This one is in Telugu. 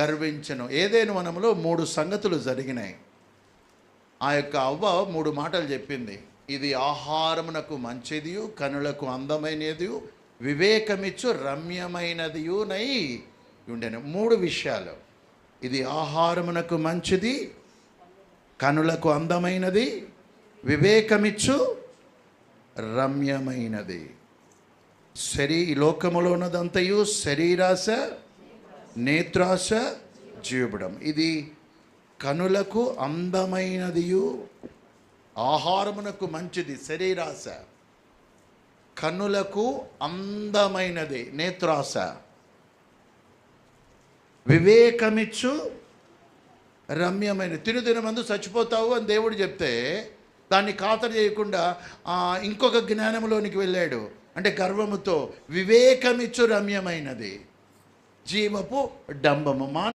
గర్వించను. ఏదైనా వనంలో 3 సంగతులు జరిగినాయి. ఆ యొక్క అవ్వ 3 మాటలు చెప్పింది. ఇది ఆహారమునకు మంచిదియు, కనులకు అందమైనదియు, వివేకమిచ్చు రమ్యమైనదియునై ఉండెను. 3 విషయాలు. ఇది ఆహారమునకు మంచిది, కనులకు అందమైనది, వివేకమిచ్చు రమ్యమైనది. ఈ లోకములో ఉన్నదంతయు శరీరాశ, నేత్రాశ, జీవబడం. ఇది కనులకు అందమైనదియు, ఆహారమునకు మంచిది శరీరాశ, కనులకు అందమైనది నేత్రాశ, వివేకమిచ్చు రమ్యమైన. తినుమందు చచ్చిపోతావు అని దేవుడు చెప్తే దాన్ని ఖాతరు చేయకుండా ఇంకొక జ్ఞానంలోనికి వెళ్ళాడు. అంటే గర్వముతో వివేకమిచ్చు రమ్యమైనది, జీవపు డంబము.